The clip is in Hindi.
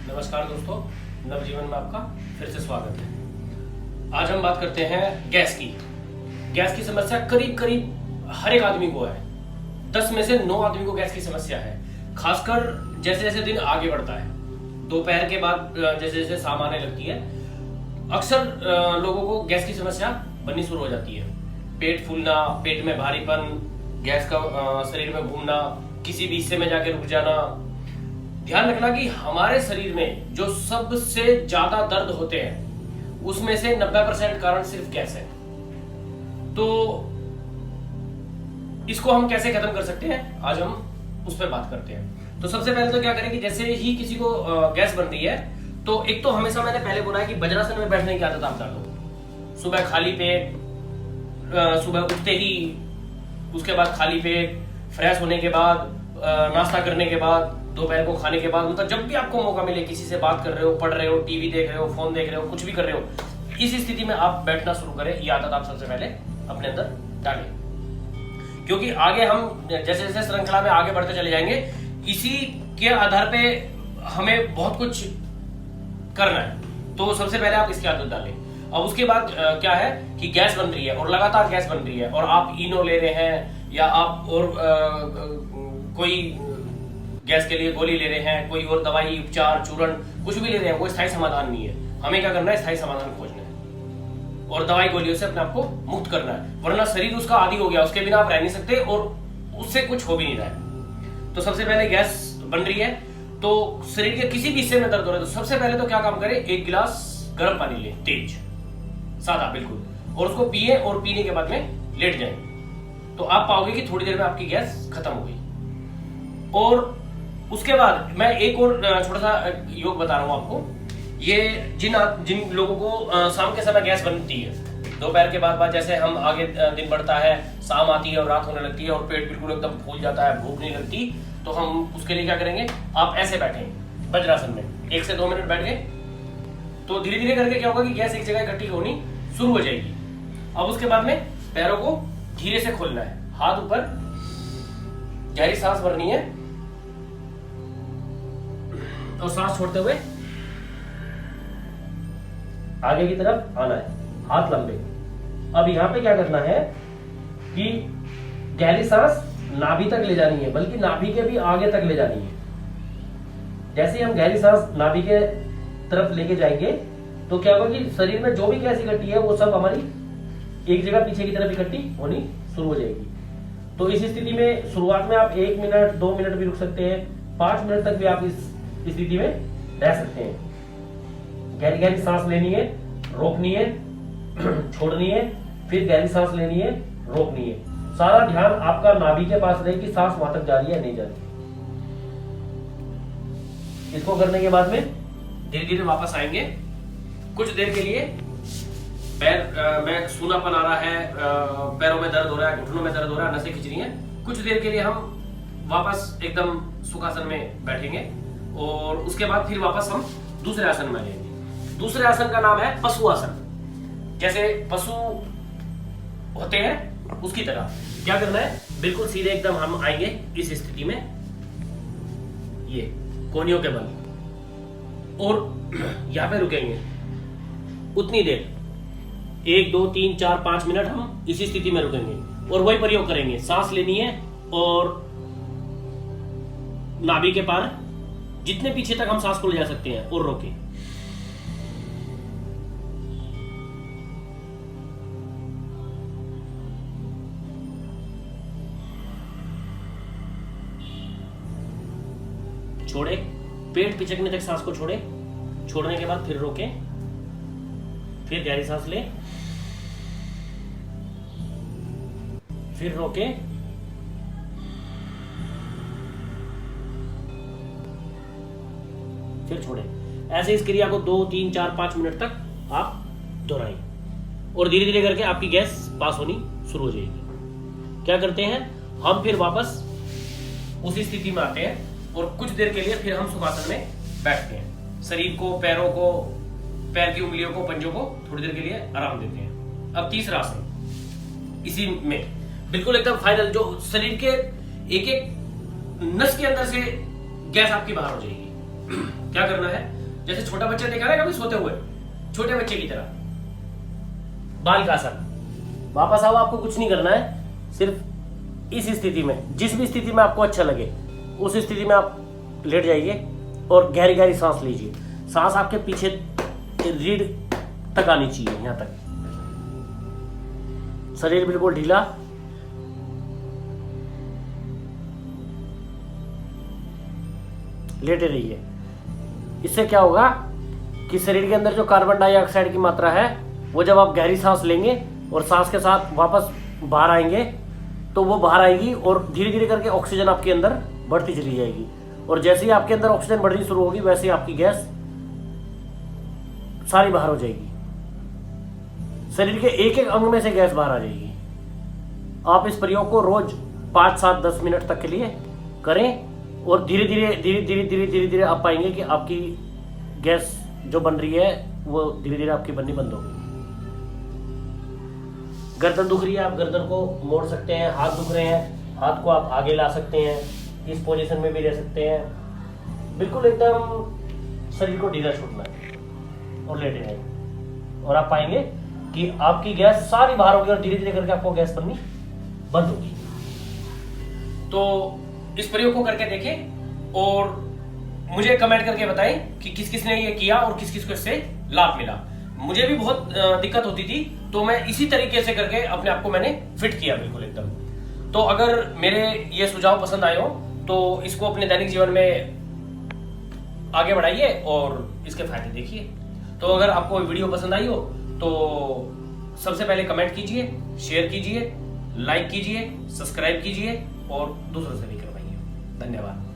नमस्कार दोस्तों, नवजीवन में आपका फिर से स्वागत है। आज हम बात करते हैं गैस की। गैस की समस्या करीब करीब हर एक आदमी को है। 10 में से 9 आदमी को गैस की समस्या है। खासकर जैसे जैसे दिन आगे बढ़ता है, दोपहर के बाद जैसे जैसे शाम आने लगती है, अक्सर लोगों को गैस की समस्या बननी शुरू हो जाती है। पेट फूलना, पेट में भारीपन, गैस का शरीर में घूमना, किसी भी हिस्से में जाके रुक जाना। ध्यान रखना कि हमारे शरीर में जो सबसे ज्यादा दर्द होते हैं उसमें से 90% कारण सिर्फ गैस है। तो इसको हम कैसे खत्म कर सकते हैं, आज हम उस पर बात करते हैं। तो सबसे पहले तो क्या करें कि जैसे ही किसी को गैस बन रही है तो एक तो हमेशा मैंने पहले बोला है कि वज्रासन में बैठने की आदत आप डालो। सुबह खाली पेट, सुबह उठते ही, उसके बाद खाली पेट, फ्रेश होने के बाद, नाश्ता करने के बाद, दोपहर को खाने के बाद, मतलब जब भी आपको मौका मिले, किसी से बात कर रहे हो, पढ़ रहे हो, टीवी देख रहे हो, फोन देख रहे हो, कुछ भी कर रहे हो, इस स्थिति में आप बैठना शुरू करें। ये आदत आप सबसे पहले अपने अंदर डालें, क्योंकि आगे हम जैसे जैसे श्रृंखला में आगे बढ़ते चले जाएंगे, इसी के आधार पे हमें बहुत कुछ करना है। तो सबसे पहले आप इसकी आदत डालें। अब उसके बाद क्या है कि गैस बन रही है और लगातार गैस बन रही है और आप इनो ले रहे हैं या आप और कोई गैस के लिए गोली ले रहे हैं, कोई और दवाई, उपचार, चूर्ण कुछ भी ले रहे हैं, वो स्थायी समाधान नहीं है। हमें क्या करना है, स्थायी समाधान खोजना है और दवाई गोलियों से अपने आप को मुक्त करना है, वरना शरीर उसका आदी हो गया, उसके बिना आप रह नहीं सकते और उससे कुछ हो भी नहीं रहा है। तो सबसे पहले गैस बन रही है तो शरीर के किसी भी हिस्से में दर्द हो रहा है तो सबसे पहले तो क्या काम करें, 1 गिलास गर्म पानी लें, तेज, सादा बिल्कुल, और उसको पिए और पीने के बाद में लेट जाएं। तो आप पाओगे कि थोड़ी देर में आपकी गैस खत्म हो गई। और उसके बाद मैं एक और छोटा सा योग बता रहा हूं आपको। ये जिन लोगों को शाम के समय गैस बनती है, दोपहर के बाद जैसे हम आगे दिन बढ़ता है, शाम आती है और रात होने लगती है और पेट बिल्कुल एकदम फूल जाता है, भूख नहीं लगती, तो हम उसके लिए क्या करेंगे, आप ऐसे बैठें वज्रासन में 1 से 2 मिनट बैठ गए तो धीरे धीरे करके क्या होगा कि गैस एक जगह इकट्ठी होनी शुरू हो जाएगी। अब उसके बाद में पैरों को धीरे से खोलना है, हाथ ऊपर, गहरी सांस भरनी है और सांस छोड़ते हुए आगे की तरफ आना है, हाथ लंबे। अब यहां पे क्या करना है कि गहरी सांस नाभि तक ले जानी है, बल्कि नाभि के भी आगे तक ले जानी है। जैसे ही हम गहरी सांस नाभि के तरफ लेके जाएंगे तो क्या होगा कि शरीर में जो भी गैस इकट्ठी है वो सब हमारी एक जगह पीछे की तरफ इकट्ठी होनी शुरू हो जाएगी। तो इस स्थिति में शुरुआत में आप 1 मिनट 2 मिनट भी रुक सकते हैं, 5 मिनट तक भी आप इस स्थिति में रह सकते हैं। गहरी गहरी सांस लेनी है, रोकनी है, छोड़नी है, फिर गहरी सांस लेनी है, रोकनी है। सारा ध्यान आपका नाभि के पास रहे कि सांस वहां तक जा रही है नहीं जा रही। इसको करने के बाद में धीरे धीरे वापस आएंगे। कुछ देर के लिए पैर में सूनापन आ रहा है, पैरों में दर्द हो रहा है, घुटनों में दर्द हो रहा है, नसें खिंच रही हैं, कुछ देर के लिए हम वापस एकदम सुखासन में बैठेंगे और उसके बाद फिर वापस हम दूसरे आसन में लेंगे। दूसरे आसन का नाम है पशु आसन। जैसे पशु होते हैं उसकी तरह क्या करना है, बिल्कुल सीधे एकदम हम आएंगे इस स्थिति में, ये कोहनियों के बल, और यहां पे रुकेंगे उतनी देर, 1 2 3 4 5 मिनट हम इसी स्थिति में रुकेंगे और वही प्रयोग करेंगे। सांस लेनी है और नाभि के पार जितने पीछे तक हम सांस को ले जा सकते हैं और रोके। छोड़े, पेट पिचकने तक सांस को छोड़े, छोड़ने के बाद फिर रोके, फिर गहरी सांस ले, फिर रोके, फिर छोड़े। ऐसे इस क्रिया को 2 3 4 5 मिनट तक आप दोहराएं और धीरे धीरे करके आपकी गैस पास होनी शुरू हो जाएगी। क्या करते हैं, हम फिर वापस उसी स्थिति में आते हैं और कुछ देर के लिए फिर हम सुखासन में बैठते हैं। शरीर को, पैरों को, पैर की उंगलियों को, पंजों को थोड़ी देर के लिए आराम देते हैं। अब तीसरा आसन, इसी में बिल्कुल एकदम फाइनल, जो शरीर के एक एक नस के अंदर से गैस आपकी बाहर हो जाएगी। क्या करना है, जैसे छोटा बच्चा देखा है कभी सोते हुए, छोटे बच्चे की तरह बाल का आसन, वापस आओ, आपको कुछ नहीं करना है, सिर्फ इस स्थिति में, जिस भी स्थिति में आपको अच्छा लगे उस स्थिति में आप लेट जाइए और गहरी गहरी सांस लीजिए। सांस आपके पीछे रीढ़ तक आनी चाहिए, यहां तक, शरीर बिल्कुल ढीला, लेटे रहिए। इससे क्या होगा कि शरीर के अंदर जो कार्बन डाइऑक्साइड की मात्रा है वो जब आप गहरी सांस लेंगे और सांस के साथ वापस बाहर आएंगे तो वो बाहर आएगी और धीरे धीरे करके ऑक्सीजन आपके अंदर बढ़ती चली जाएगी, और जैसे ही आपके अंदर ऑक्सीजन बढ़नी शुरू होगी वैसे ही आपकी गैस सारी बाहर हो जाएगी, शरीर के एक एक अंग में से गैस बाहर आ जाएगी। आप इस प्रयोग को रोज 5, 7, 10 मिनट तक के लिए करें और धीरे धीरे आप पाएंगे कि आपकी गैस जो बन रही है वो धीरे धीरे आपकी बननी बंद होगी। गर्दन दुख रही है, आप गर्दन को मोड़ सकते हैं, हाथ दुख रहे हैं, हाथ को आप आगे ला सकते हैं, इस पोजीशन में भी रह सकते हैं, बिल्कुल एकदम शरीर को ढीला छोड़ना है और लेटे रहेंगे और आप पाएंगे कि आपकी गैस सारी बाहर होगी और धीरे धीरे करके आपको गैस बननी बंद होगी। तो इस प्रयोग को करके देखें और मुझे कमेंट करके बताएं कि किस किस ने ये किया और किस किस को इससे लाभ मिला। मुझे भी बहुत दिक्कत होती थी तो मैं इसी तरीके से करके अपने आप को मैंने फिट किया बिल्कुल एकदम। तो अगर मेरे ये सुझाव पसंद आए हो तो इसको अपने दैनिक जीवन में आगे बढ़ाइए और इसके फायदे देखिए। तो अगर आपको वीडियो पसंद आई हो तो सबसे पहले कमेंट कीजिए, शेयर कीजिए, लाइक कीजिए, सब्सक्राइब कीजिए और दूसरों से भी करवाइए। धन्यवाद।